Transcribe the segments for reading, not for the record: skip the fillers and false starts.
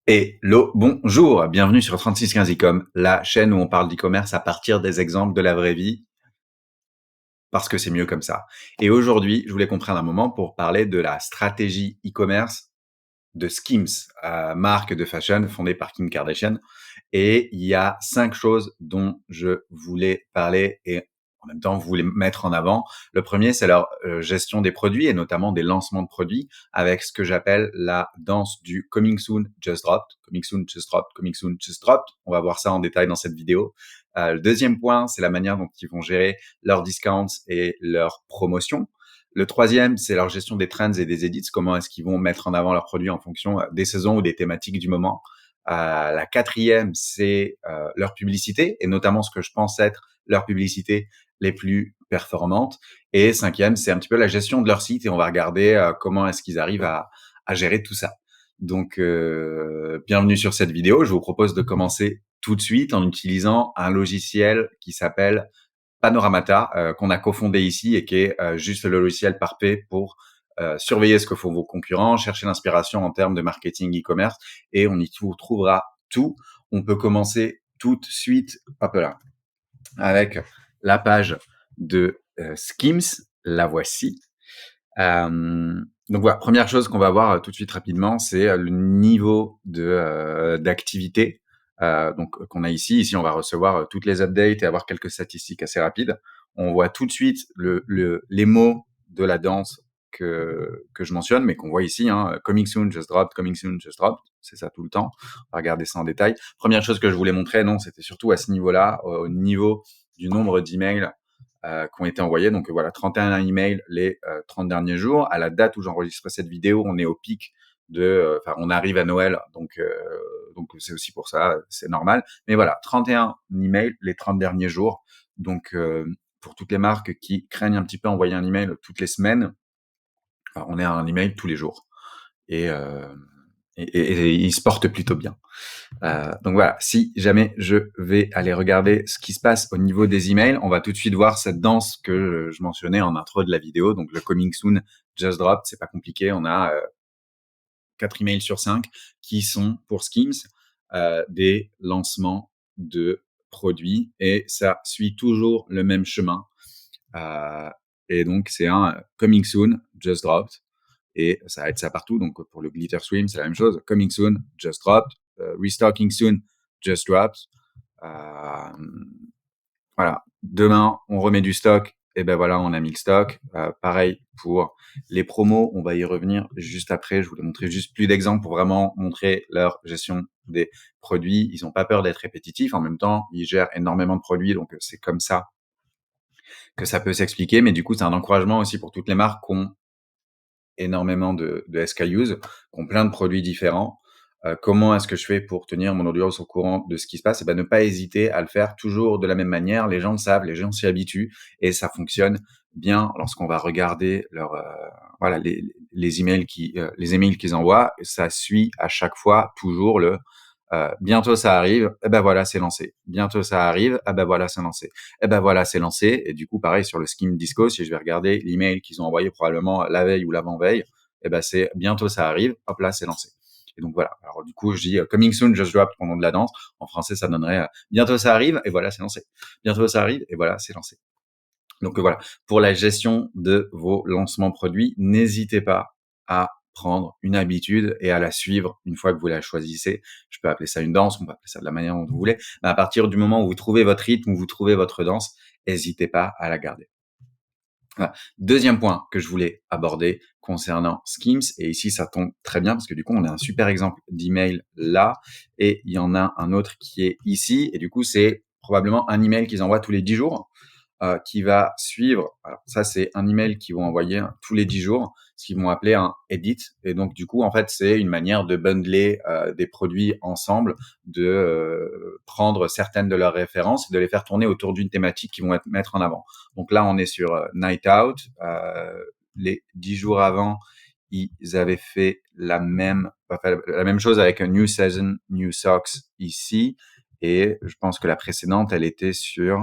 Hello, bonjour, bienvenue sur 3615 e-com, la chaîne où on parle d'e-commerce à partir des exemples de la vraie vie, parce que c'est mieux comme ça. Et aujourd'hui, je voulais qu'on prenne un moment pour parler de la stratégie e-commerce de Skims, marque de fashion fondée par Kim Kardashian. Et il y a 5 choses dont je voulais parler et en même temps, vous voulez mettre en avant. Le premier, c'est leur gestion des produits et notamment des lancements de produits avec ce que j'appelle la danse du coming soon, just dropped, coming soon, just dropped, coming soon, just dropped. On va voir ça en détail dans cette vidéo. Le deuxième point, c'est la manière dont ils vont gérer leurs discounts et leurs promotions. Le troisième, c'est leur gestion des trends et des edits. Comment est-ce qu'ils vont mettre en avant leurs produits en fonction des saisons ou des thématiques du moment. La quatrième, c'est leur publicité et notamment ce que je pense être leurs publicités les plus performantes. Et cinquième, c'est un petit peu la gestion de leur site et on va regarder comment est-ce qu'ils arrivent à gérer tout ça. Donc, bienvenue sur cette vidéo. Je vous propose de commencer tout de suite en utilisant un logiciel qui s'appelle Panoramata, qu'on a cofondé ici et qui est juste le logiciel parfait pour surveiller ce que font vos concurrents, chercher l'inspiration en termes de marketing e-commerce et on y trouvera tout. On peut commencer tout de suite, hop là, avec la page de Skims. La voici. Donc voilà, première chose qu'on va voir tout de suite rapidement, c'est le niveau de d'activité donc qu'on a ici. Ici, on va recevoir toutes les updates et avoir quelques statistiques assez rapides. On voit tout de suite les mots de la danse que je mentionne, mais qu'on voit ici, hein, coming soon, just dropped, coming soon, just dropped. C'est ça tout le temps. On va regarder ça en détail. Première chose que je voulais montrer, non, c'était surtout à ce niveau-là, au niveau du nombre d'emails qui ont été envoyés. Donc voilà, 31 emails les 30 derniers jours. À la date où j'enregistre cette vidéo, on est au pic de, on arrive à Noël, donc c'est aussi pour ça, c'est normal. Mais voilà, 31 emails les 30 derniers jours. Donc pour toutes les marques qui craignent un petit peu envoyer un email toutes les semaines, on est à un email tous les jours. Et, euh, et il se porte plutôt bien. Donc voilà, si jamais je vais aller regarder ce qui se passe au niveau des emails, on va tout de suite voir cette danse que je mentionnais en intro de la vidéo. Donc le coming soon, just dropped, c'est pas compliqué. On a 4 emails sur 5 qui sont pour Skims des lancements de produits et ça suit toujours le même chemin. Euh, et donc c'est un coming soon, just dropped et ça va être ça partout. Donc pour le glitter swim, c'est la même chose. Coming soon, just dropped. Restocking soon, just dropped. Euh, voilà. Demain, on remet du stock. Et ben voilà, on a mis le stock. Pareil pour les promos, on va y revenir juste après. Je voulais montrer juste plus d'exemples pour vraiment montrer leur gestion des produits. Ils n'ont pas peur d'être répétitifs. En même temps, ils gèrent énormément de produits, donc c'est comme ça que ça peut s'expliquer. Mais du coup, c'est un encouragement aussi pour toutes les marques qui ont énormément de SKUs, qui ont plein de produits différents. Comment est-ce que je fais pour tenir mon audience au courant de ce qui se passe? Et ben, ne pas hésiter à le faire toujours de la même manière. Les gens le savent, les gens s'y habituent et ça fonctionne bien lorsqu'on va regarder voilà, les emails qu'ils envoient. Ça suit à chaque fois toujours bientôt ça arrive, et ben voilà, c'est lancé. Bientôt ça arrive, et ben voilà, c'est lancé. Et ben voilà, c'est lancé. Et du coup, pareil sur le Skim Disco, si je vais regarder l'email qu'ils ont envoyé probablement la veille ou l'avant-veille, et ben c'est bientôt ça arrive, hop là, c'est lancé. Et donc voilà. Alors du coup, je dis coming soon, just drop au nom de la danse. En français, ça donnerait bientôt ça arrive, et voilà, c'est lancé. Bientôt ça arrive, et voilà, c'est lancé. Donc voilà, pour la gestion de vos lancements produits, n'hésitez pas à prendre une habitude et à la suivre une fois que vous la choisissez. Je peux appeler ça une danse, on peut appeler ça de la manière dont vous voulez. Mais à partir du moment où vous trouvez votre rythme, où vous trouvez votre danse, n'hésitez pas à la garder. Voilà. Deuxième point que je voulais aborder concernant Skims, et ici ça tombe très bien parce que du coup on a un super exemple d'email là, et il y en a un autre qui est ici, et du coup c'est probablement un email qu'ils envoient tous les 10 jours qui va suivre. Alors ça, c'est un email qu'ils vont envoyer tous les 10 jours, ce qu'ils vont appeler un edit. Et donc, du coup, en fait, c'est une manière de bundler des produits ensemble, de prendre certaines de leurs références et de les faire tourner autour d'une thématique qu'ils vont mettre en avant. Donc là, on est sur Night Out. Les 10 jours avant, ils avaient fait la même chose avec un New Season, New Socks ici. Et je pense que la précédente, elle était sur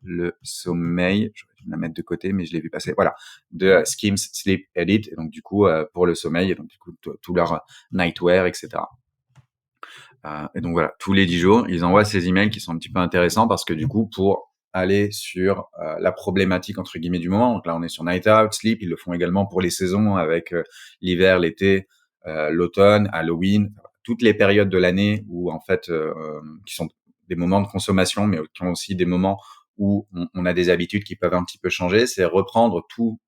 le sommeil. Je vais la mettre de côté, mais je l'ai vu passer. Voilà, de Skims Sleep Edit. Et donc, du coup, pour le sommeil, et donc, du coup, tout leur nightwear, etc. Et donc voilà, tous les 10 jours, ils envoient ces emails qui sont un petit peu intéressants parce que du coup, pour aller sur la problématique entre guillemets du moment. Donc là, on est sur Night Out, Sleep. Ils le font également pour les saisons avec l'hiver, l'été, l'automne, Halloween, toutes les périodes de l'année où en fait qui sont des moments de consommation, mais qui ont aussi des moments où on a des habitudes qui peuvent un petit peu changer. C'est reprendre tout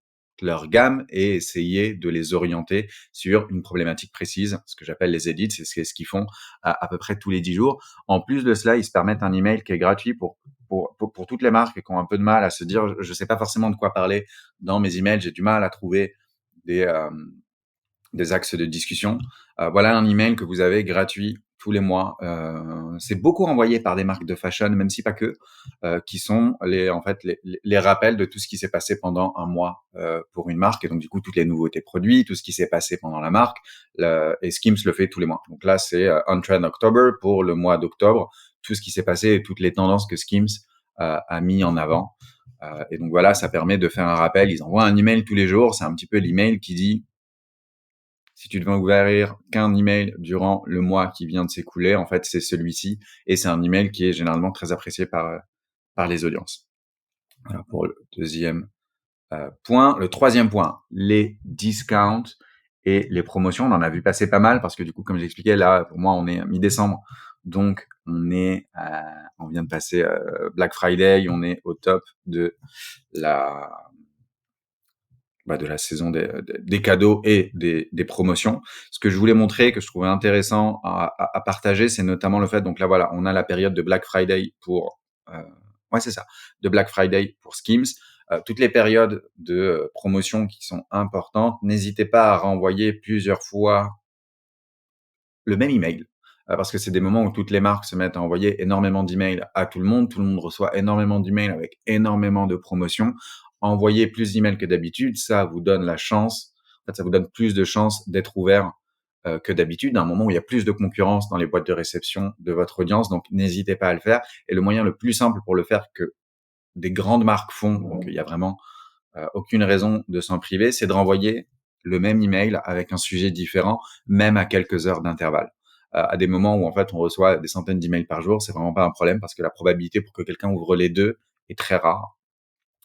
leur gamme et essayer de les orienter sur une problématique précise, ce que j'appelle les edits, c'est ce qu'ils font à peu près tous les 10 jours. En plus de cela, ils se permettent un email qui est gratuit pour toutes les marques qui ont un peu de mal à se dire, je sais pas forcément de quoi parler dans mes emails, j'ai du mal à trouver des, euh, des axes de discussion. Voilà un email que vous avez gratuit tous les mois. C'est beaucoup envoyé par des marques de fashion, même si pas que, qui sont les rappels de tout ce qui s'est passé pendant un mois pour une marque. Et donc du coup, toutes les nouveautés produits, tout ce qui s'est passé pendant la marque. Et Skims le fait tous les mois. Donc là, c'est On Trend October pour le mois d'octobre, tout ce qui s'est passé et toutes les tendances que Skims a mis en avant. Et donc voilà, ça permet de faire un rappel. Ils envoient un email tous les jours. C'est un petit peu l'email qui dit si tu devais ouvrir qu'un email durant le mois qui vient de s'écouler, en fait, c'est celui-ci. Et c'est un email qui est généralement très apprécié par les audiences. Voilà pour le deuxième point. Le troisième point, les discounts et les promotions. On en a vu passer pas mal parce que du coup, comme j'expliquais, là, pour moi, on est mi-décembre. Donc, on vient de passer Black Friday, on est au top de la, de la saison des cadeaux et des promotions. Ce que je voulais montrer, que je trouvais intéressant à partager, c'est notamment le fait, donc là voilà, on a la période de Black Friday ouais c'est ça, de Black Friday pour Skims. Toutes les périodes de promotion qui sont importantes, n'hésitez pas à renvoyer plusieurs fois le même email, parce que c'est des moments où toutes les marques se mettent à envoyer énormément d'emails à tout le monde reçoit énormément d'emails avec énormément de promotions. Envoyer plus d'emails que d'habitude, ça vous donne la chance, en fait, ça vous donne plus de chances d'être ouvert que d'habitude, à un moment où il y a plus de concurrence dans les boîtes de réception de votre audience, donc n'hésitez pas à le faire. Et le moyen le plus simple pour le faire que des grandes marques font, donc il y a vraiment aucune raison de s'en priver, c'est de renvoyer le même email avec un sujet différent, même à quelques heures d'intervalle. À des moments où en fait on reçoit des centaines d'emails par jour, c'est vraiment pas un problème parce que la probabilité pour que quelqu'un ouvre les deux est très rare.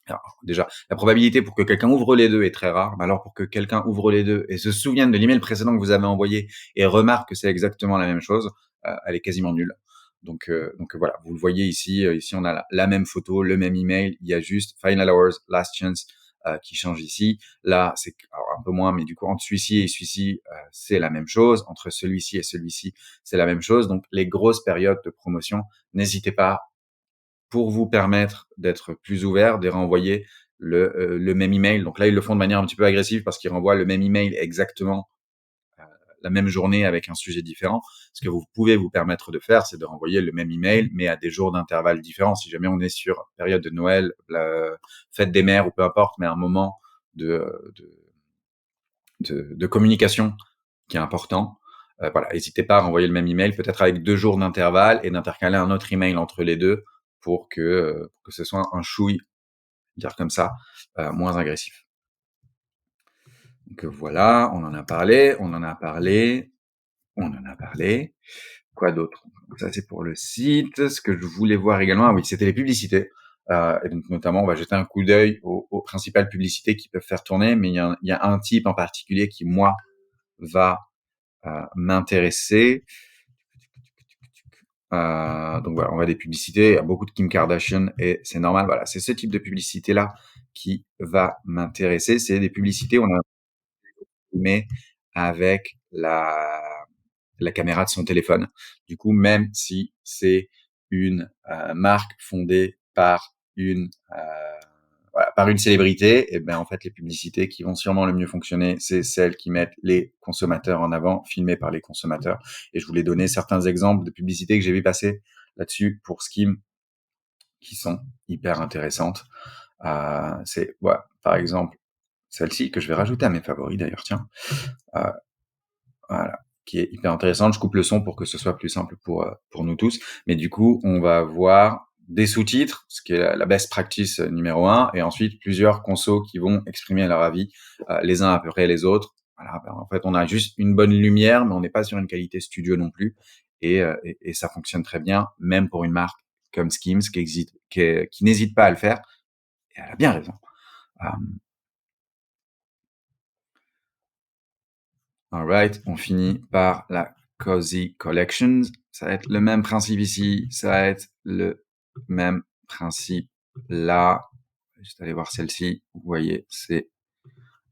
Alors, déjà, la probabilité pour que quelqu'un ouvre les deux est très rare, mais alors pour que quelqu'un ouvre les deux et se souvienne de l'email précédent que vous avez envoyé et remarque que c'est exactement la même chose, elle est quasiment nulle. Donc voilà, vous le voyez ici. Ici, on a la même photo, le même email. Il y a juste Final Hours, Last Chance qui change ici. Là, c'est un peu moins, mais du coup, entre celui-ci et celui-ci, c'est la même chose. Entre celui-ci et celui-ci, c'est la même chose. Donc, les grosses périodes de promotion, n'hésitez pas, pour vous permettre d'être plus ouvert, de renvoyer le même email. Donc là, ils le font de manière un petit peu agressive parce qu'ils renvoient le même email exactement la même journée avec un sujet différent. Ce que vous pouvez vous permettre de faire, c'est de renvoyer le même email, mais à des jours d'intervalle différents. Si jamais on est sur période de Noël, la fête des mères ou peu importe, mais un moment de, de communication qui est important, voilà, n'hésitez pas à renvoyer le même email, peut-être avec 2 jours d'intervalle et d'intercaler un autre email entre les deux pour que ce soit un chouille, dire comme ça, moins agressif. Donc voilà, on en a parlé, on en a parlé, on en a parlé. Quoi d'autre? Ça, c'est pour le site. Ce que je voulais voir également, ah oui, c'était les publicités. Et donc, notamment, on va jeter un coup d'œil aux principales publicités qui peuvent faire tourner, mais il y a un type en particulier qui, moi, va m'intéresser. Donc voilà, on va des publicités. Il y a beaucoup de Kim Kardashian et c'est normal. Voilà, c'est ce type de publicité-là qui va m'intéresser. C'est des publicités où on a mais avec la caméra de son téléphone. Du coup, même si c'est une marque fondée par par une célébrité, et ben en fait les publicités qui vont sûrement le mieux fonctionner, c'est celles qui mettent les consommateurs en avant, filmées par les consommateurs. Et je voulais donner certains exemples de publicités que j'ai vu passer là-dessus pour Skim qui sont hyper intéressantes. Par exemple celle-ci que je vais rajouter à mes favoris d'ailleurs, tiens. Euh, voilà, qui est hyper intéressante. Je coupe le son pour que ce soit plus simple pour nous tous. Mais du coup, on va avoir des sous-titres, ce qui est la best practice numéro un, et ensuite plusieurs consos qui vont exprimer leur avis, les uns après les autres. Voilà, en fait, on a juste une bonne lumière, mais on n'est pas sur une qualité studio non plus. et ça fonctionne très bien, même pour une marque comme Skims qui n'hésite pas à le faire et elle a bien raison. Alright, on finit par la Cozy Collections. Ça va être le même principe ici, ça va être le même principe là. Juste aller voir celle-ci. Vous voyez, c'est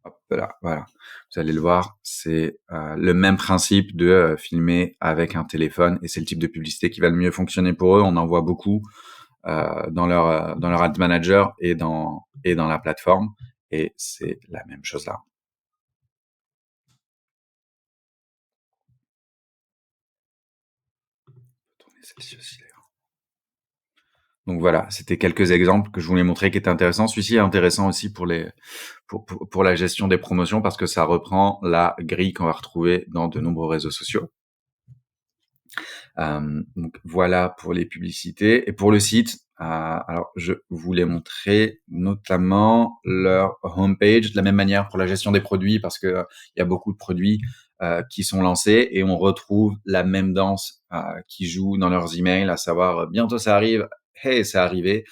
hop là, voilà. Vous allez le voir, c'est le même principe de filmer avec un téléphone et c'est le type de publicité qui va le mieux fonctionner pour eux. On en voit beaucoup dans leur ad manager et dans la plateforme et c'est la même chose là. Tourner celle-ci aussi d'ailleurs. Donc voilà, c'était quelques exemples que je voulais montrer qui étaient intéressants. Celui-ci est intéressant aussi pour la gestion des promotions parce que ça reprend la grille qu'on va retrouver dans de nombreux réseaux sociaux. Donc voilà pour les publicités et pour le site. Alors je voulais montrer notamment leur homepage de la même manière pour la gestion des produits parce que il y a beaucoup de produits qui sont lancés et on retrouve la même danse qui joue dans leurs emails, à savoir bientôt ça arrive, hey c'est arrivé.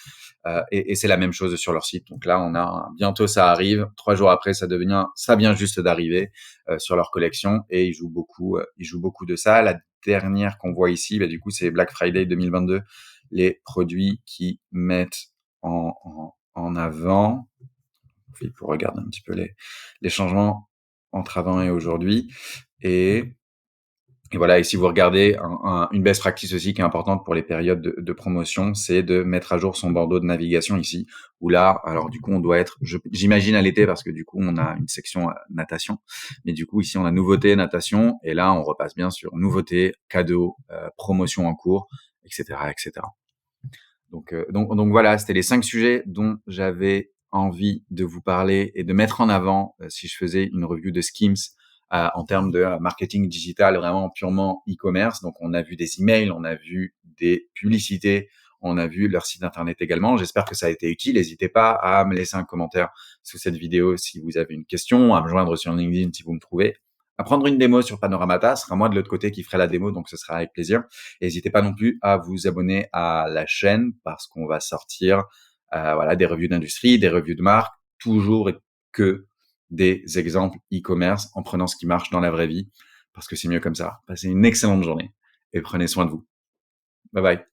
Et c'est la même chose sur leur site. Donc là, on a bientôt ça arrive. 3 jours après, ça vient juste d'arriver sur leur collection et ils jouent beaucoup de ça. La dernière qu'on voit ici, bah, du coup, c'est Black Friday 2022, les produits qui mettent en avant. Il faut regarder un petit peu les changements entre avant et aujourd'hui. Et voilà, et si vous regardez une best practice aussi qui est importante pour les périodes de promotion, c'est de mettre à jour son bandeau de navigation ici, où là, alors du coup, on doit être, j'imagine à l'été parce que du coup, on a une section natation, mais du coup, ici, on a nouveauté natation, et là, on repasse bien sur nouveauté, cadeau, promotion en cours, etc., etc. Donc voilà, c'était les 5 sujets dont j'avais envie de vous parler et de mettre en avant si je faisais une review de Skims en termes de marketing digital vraiment purement e-commerce. Donc on a vu des emails, on a vu des publicités, on a vu leur site internet également. J'espère que ça a été utile. N'hésitez pas à me laisser un commentaire sous cette vidéo si vous avez une question, à me joindre sur LinkedIn si vous me trouvez, à prendre une démo sur Panoramata. Ce sera moi de l'autre côté qui ferai la démo, donc ce sera avec plaisir. N'hésitez pas non plus à vous abonner à la chaîne parce qu'on va sortir voilà, des revues d'industrie, des revues de marque, toujours et que des exemples e-commerce en prenant ce qui marche dans la vraie vie parce que c'est mieux comme ça. Passez une excellente journée et prenez soin de vous. Bye bye.